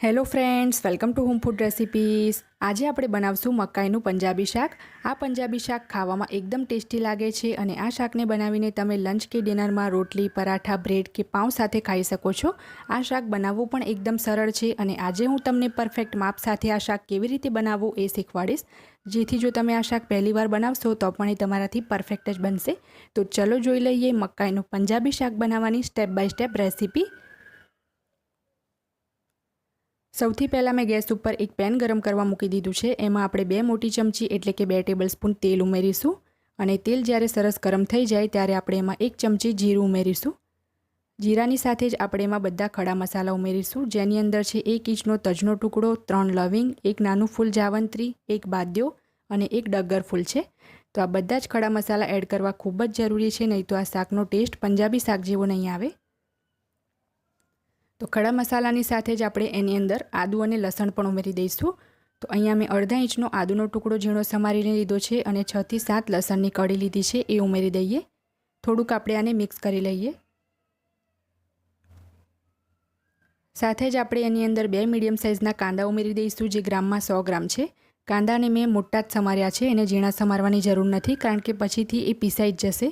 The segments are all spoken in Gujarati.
Hello friends, welcome to home food recipes. આજે આપણે બનાવશું મકાઈનું પંજાબી શાક। આ પંજાબી શાક ખાવામાં એકદમ ટેસ્ટી લાગે છે અને આ શાકને બનાવીને તમે લંચ કે ડિનરમાં રોટલી, પરાઠા, બ્રેડ કે પાઉં સાથે ખાઈ શકો છો। આ શાક બનાવવું પણ એકદમ સરળ છે અને આજે હું તમને પરફેક્ટ માપ સાથે આ શાક કેવી રીતે બનાવવું એ શીખવાડીશ, જેથી જો તમે આ શાક પહેલીવાર બનાવશો તો પણ એ તમારાથી પરફેક્ટ જ બનશે। તો ચલો જોઈ લઈએ મકાઈનું પંજાબી શાક બનાવવાની સ્ટેપ બાય સ્ટેપ રેસિપી। સૌથી પહેલાં મેં ગેસ ઉપર એક પેન ગરમ કરવા મૂકી દીધું છે। એમાં આપણે 2 મોટી ચમચી એટલે કે 2 ટેબલસ્પૂન તેલ ઉમેરીશું અને તેલ જ્યારે સરસ ગરમ થઈ જાય ત્યારે આપણે એમાં 1 ચમચી જીરું ઉમેરીશું। જીરાની સાથે જ આપણે એમાં બધા ખડા મસાલા ઉમેરીશું, જેની અંદર છે 1 ઇંચનો તજનો ટુકડો, 3 લવિંગ, 1 નાનું ફૂલ જાવંત્રી, 1 બાદિયો અને 1 ડગર ફૂલ છે। તો આ બધા જ ખડા મસાલા એડ કરવા ખૂબ જ જરૂરી છે, નહીં તો આ શાકનો ટેસ્ટ પંજાબી શાક જેવો નહીં આવે। તો ખડા મસાલાની સાથે જ આપણે એની અંદર આદુ અને લસણ પણ ઉમેરી દઈશું। તો અહીંયા મેં અડધા ઇંચનો આદુનો ટુકડો ઝીણો સમારીને લીધો છે અને 6 થી 7 લસણની કળી લીધી છે, એ ઉમેરી દઈએ। થોડુંક આપણે આને મિક્સ કરી લઈએ। સાથે જ આપણે એની અંદર 2 મીડિયમ સાઇઝના કાંદા ઉમેરી દઈશું, જે ગ્રામમાં 100 ગ્રામ છે। કાંદાને મેં મોટા જ સમાર્યા છે, એને ઝીણા સમારવાની જરૂર નથી, કારણ કે પછીથી એ પીસાઈ જ જશે।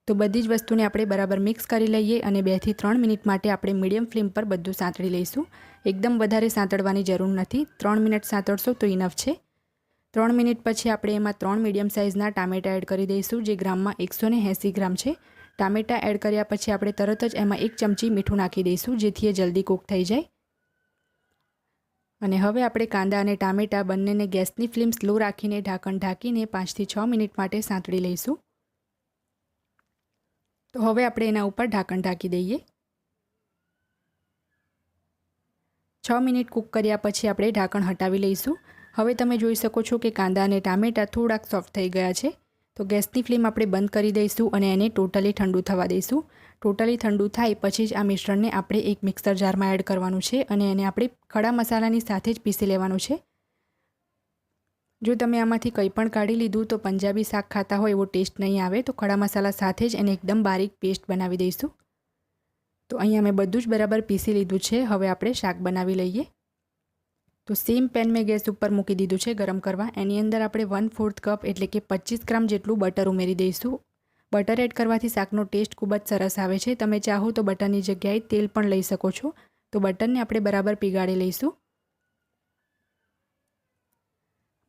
તો બધી જ વસ્તુને આપણે બરાબર મિક્સ કરી લઈએ અને 2 થી 3 મિનિટ માટે આપણે મીડિયમ ફ્લેમ પર બધું સાંતળી લઈશું। એકદમ વધારે સાંતળવાની જરૂર નથી, 3 મિનિટ સાંતળશો તો ઇનફ છે। 3 મિનિટ પછી આપણે એમાં 3 મીડિયમ સાઇઝના ટામેટાં એડ કરી દઈશું, જે ગ્રામમાં 180 ગ્રામ છે। ટામેટાં એડ કર્યા પછી આપણે તરત જ એમાં 1 ચમચી મીઠું નાખી દઈશું, જેથી એ જલ્દી કૂક થઈ જાય। અને હવે આપણે કાંદા અને ટામેટાં બંનેને ગેસની ફ્લેમ સ્લો રાખીને ઢાંકણ ઢાંકીને 5 થી 6 મિનિટ માટે સાંતળી લઈશું। તો હવે આપણે એના ઉપર ઢાંકણ ઢાંકી દઈએ। 6 મિનિટ કૂક કર્યા પછી આપણે ઢાંકણ હટાવી લઈશું। હવે તમે જોઈ શકો છો કે કાંદા અને ટામેટાં થોડાક સોફ્ટ થઈ ગયા છે। તો ગેસની ફ્લેમ આપણે બંધ કરી દઈશું અને એને ટોટલી ઠંડુ થવા દઈશું। ટોટલી ઠંડુ થાય પછી જ આ મિશ્રણને આપણે એક મિક્સર જારમાં એડ કરવાનું છે અને એને આપણે ખડા મસાલાની સાથે જ પીસી લેવાનું છે। જો તમે આમાંથી કંઈ પણ કાઢી લીધું તો પંજાબી શાક ખાતા હોય એવો ટેસ્ટ નહીં આવે। તો ખડા મસાલા સાથે જ એને એકદમ બારીક પેસ્ટ બનાવી દઈશું। તો અહીંયા મેં બધું જ બરાબર પીસી લીધું છે। હવે આપણે શાક બનાવી લઈએ। તો સેમ પેન મેં ગેસ ઉપર મૂકી દીધું છે ગરમ કરવા। એની અંદર આપણે 1/4 કપ એટલે કે 25 ગ્રામ જેટલું બટર ઉમેરી દઈશું। બટર એડ કરવાથી શાકનો ટેસ્ટ ખૂબ જ સરસ આવે છે। તમે ચાહો તો બટરની જગ્યાએ તેલ પણ લઈ શકો છો। તો બટરને આપણે બરાબર પીગાળી લઈશું।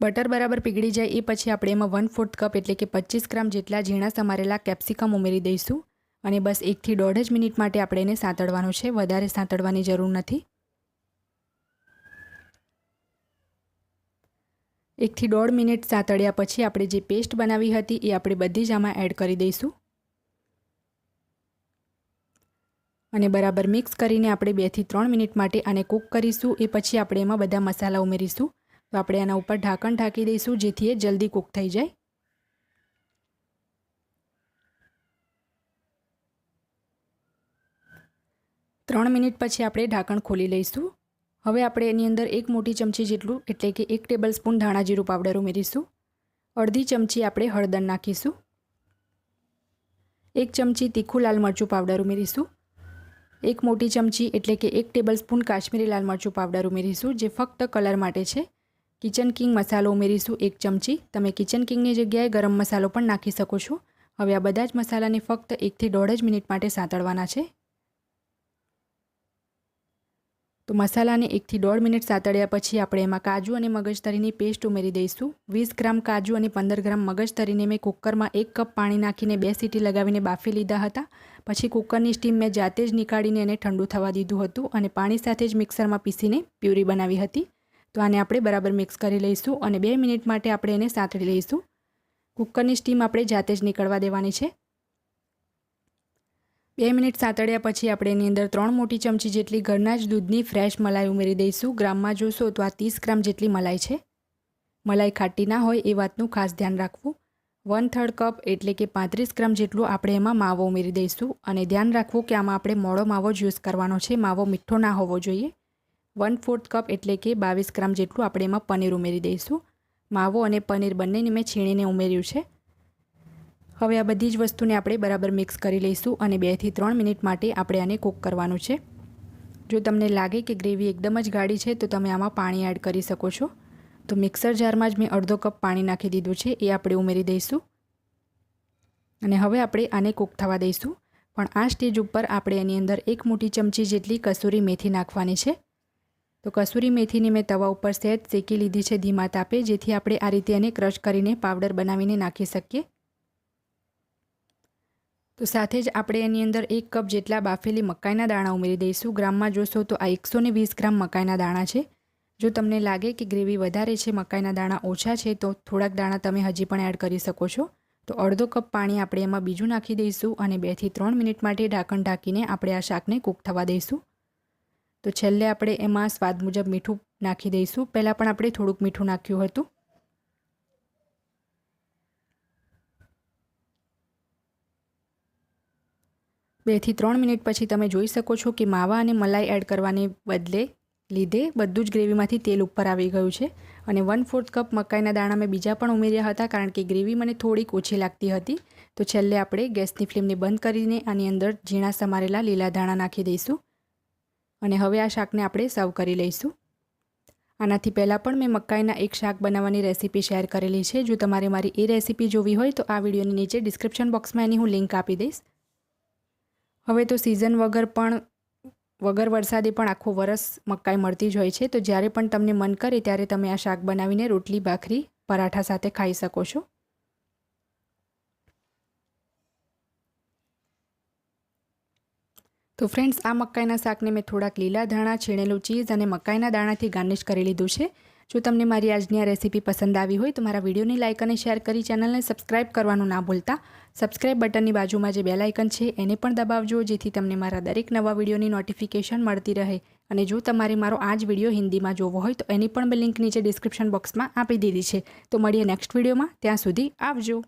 બટર બરાબર પીગળી જાય એ પછી આપણે એમાં 1/4 કપ એટલે કે 25 ગ્રામ જેટલા ઝીણા સમારેલા કેપ્સિકમ ઉમેરી દઈશું અને બસ 1 થી 1.5 મિનિટ માટે આપણે એને સાંતળવાનું છે, વધારે સાંતળવાની જરૂર નથી। 1 થી 1.5 મિનિટ સાંતળ્યા પછી આપણે જે પેસ્ટ બનાવી હતી એ આપણે બધી જ આમાં એડ કરી દઈશું અને બરાબર મિક્સ કરીને આપણે 2 થી 3 મિનિટ માટે આને કૂક કરીશું। એ પછી આપણે એમાં બધા મસાલા ઉમેરીશું। તો આપણે આના ઉપર ઢાંકણ ઢાંકી દઈશું, જેથી એ જલ્દી કૂક થઈ જાય। ત્રણ મિનિટ પછી આપણે ઢાંકણ ખોલી લઈશું। હવે આપણે એની અંદર 1 મોટી ચમચી જેટલું એટલે કે 1 ટેબલસ્પૂન ધાણા જીરું પાવડર ઉમેરીશું। અડધી ચમચી આપણે હળદર નાખીશું। 1 ચમચી તીખું લાલ મરચું પાવડર ઉમેરીશું। 1 મોટી ચમચી એટલે કે 1 ટેબલસ્પૂન કાશ્મીરી લાલ મરચું પાવડર ઉમેરીશું, જે ફક્ત કલર માટે છે। કિચન કિંગ મસાલો ઉમેરીશું 1 ચમચી। તમે કિચન કિંગની જગ્યાએ ગરમ મસાલો પણ નાખી શકો છો। હવે આ બધા જ મસાલાને ફક્ત 1 થી 1.5 મિનિટ માટે સાંતળવાના છે। તો મસાલાને 1 થી 1.5 મિનિટ સાંતળ્યા પછી આપણે એમાં કાજુ અને મગજતરીની પેસ્ટ ઉમેરી દઈશું। 20 ગ્રામ કાજુ અને 15 ગ્રામ મગજતરીને મેં કુકરમાં 1 કપ પાણી નાખીને 2 સીટી લગાવીને બાફી લીધા હતા। પછી કુકરની સ્ટીમ મેં જાતે જ નીકાળીને એને ઠંડુ થવા દીધું હતું અને પાણી સાથે જ મિક્સરમાં પીસીને પ્યુરી બનાવી હતી। તો આને આપણે બરાબર મિક્સ કરી લઈશું અને 2 મિનિટ માટે આપણે એને સાંતળી લઈશું। કુકરની સ્ટીમ આપણે જાતે જ નીકળવા દેવાની છે। 2 મિનિટ સાંતળ્યા પછી આપણે એની અંદર 3 મોટી ચમચી જેટલી ઘરના જ દૂધની ફ્રેશ મલાઈ ઉમેરી દઈશું। ગ્રામમાં જોશો તો આ 30 ગ્રામ જેટલી મલાઈ છે। મલાઈ ખાટી ના હોય એ વાતનું ખાસ ધ્યાન રાખવું। 1/3 કપ એટલે કે 35 ગ્રામ જેટલું આપણે એમાં માવો ઉમેરી દઈશું અને ધ્યાન રાખવું કે આમાં આપણે મોળો માવો જ યુઝ કરવાનો છે, માવો મીઠો ના હોવો જોઈએ। 1/4 કપ એટલે કે 22 ગ્રામ જેટલું આપણે એમાં પનીર ઉમેરી દઈશું। માવો અને પનીર બંનેને મેં છીણીને ઉમેર્યું છે। હવે આ બધી જ વસ્તુને આપણે બરાબર મિક્સ કરી લઈશું અને 2 થી 3 મિનિટ માટે આપણે આને કૂક કરવાનું છે। જો તમને લાગે કે ગ્રેવી એકદમ જ ગાઢી છે તો તમે આમાં પાણી એડ કરી શકો છો. તો મિક્સર જારમાં જ મેં અડધો કપ પાણી નાખી દીધું છે, એ આપણે ઉમેરી દઈશું અને હવે આપણે આને કૂક થવા દઈશું. પણ આ સ્ટેજ ઉપર આપણે એની અંદર 1 મોટી ચમચી જેટલી કસૂરી મેથી નાખવાની છે. તો કસૂરી મેથીને મેં તવા ઉપર સહેજ શેકી લીધી છે ધીમા તાપે, જેથી આપણે આ રીતે એને ક્રશ કરીને પાવડર બનાવીને નાખી શકીએ. તો સાથે જ આપણે એની અંદર 1 કપ જેટલા બાફેલી મકાઈના દાણા ઉમેરી દઈશું. ગ્રામમાં જોશો તો આ 120 ગ્રામ મકાઈના દાણા છે. જો તમને લાગે કે ગ્રેવી વધારે છે, મકાઈના દાણા ઓછા છે, તો થોડાક દાણા તમે હજી પણ એડ કરી શકો છો. તો અડધો કપ પાણી આપણે એમાં બીજું નાખી દઈશું અને 2 થી 3 મિનિટ માટે ઢાંકણ ઢાંકીને આપણે આ શાકને કૂક થવા દઈશું. તો છેલ્લે આપણે એમાં સ્વાદ મુજબ મીઠું નાખી દઈશું. પહેલાં પણ આપણે થોડુંક મીઠું નાખ્યું હતું. બે થી 3 મિનિટ પછી તમે જોઈ શકો છો કે માવા અને મલાઈ એડ કરવાને લીધે બધું જ ગ્રેવીમાંથી તેલ ઉપર આવી ગયું છે. અને 1/4 કપ મકાઈના દાણા મેં બીજા પણ ઉમેર્યા હતા, કારણ કે ગ્રેવી મને થોડીક ઓછી લાગતી હતી. તો છેલ્લે આપણે ગેસની ફ્લેમને બંધ કરીને આની અંદર ઝીણા સમારેલા લીલા ધાણા નાખી દઈશું અને હવે આ શાકને આપણે સર્વ કરી લઈશું. આનાથી પહેલાં પણ મેં મકાઈના એક શાક બનાવવાની રેસીપી શેર કરેલી છે. જો તમારે મારી એ રેસીપી જોવી હોય તો આ વિડીયોની નીચે ડિસ્ક્રિપ્શન બોક્સમાં એની હું લિંક આપી દઈશ. હવે તો સિઝન વગર વરસાદે પણ આખું વરસ મકાઈ મળતી જ હોય છે. તો જ્યારે પણ તમને મન કરે ત્યારે તમે આ શાક બનાવીને રોટલી, ભાખરી, પરાઠા સાથે ખાઈ શકો છો. તો ફ્રેન્ડ્સ, આ મકાઈના શાકને મેં થોડાક લીલા ધાણા, છીણેલું ચીઝ અને મકાઈના દાણાથી ગાર્નિશ કરી લીધું છે. જો તમને મારી આજની આ રેસીપી પસંદ આવી હોય તો મારા વિડીયોને લાઇક અને શેર કરી ચેનલને સબસ્ક્રાઇબ કરવાનું ના ભૂલતા. સબસ્ક્રાઇબ બટનની બાજુમાં જે બેલ આઇકન છે એને પણ દબાવજો, જેથી તમને મારા દરેક નવા વિડીયોની નોટિફિકેશન મળતી રહે. અને જો તમારે મારો આ જ વિડીયો હિન્દીમાં જોવો હોય તો એની પણ મેં લિંક નીચે ડિસ્ક્રિપ્શન બોક્સમાં આપી દીધી છે. તો મળીએ નેક્સ્ટ વિડીયોમાં. ત્યાં સુધી આવજો.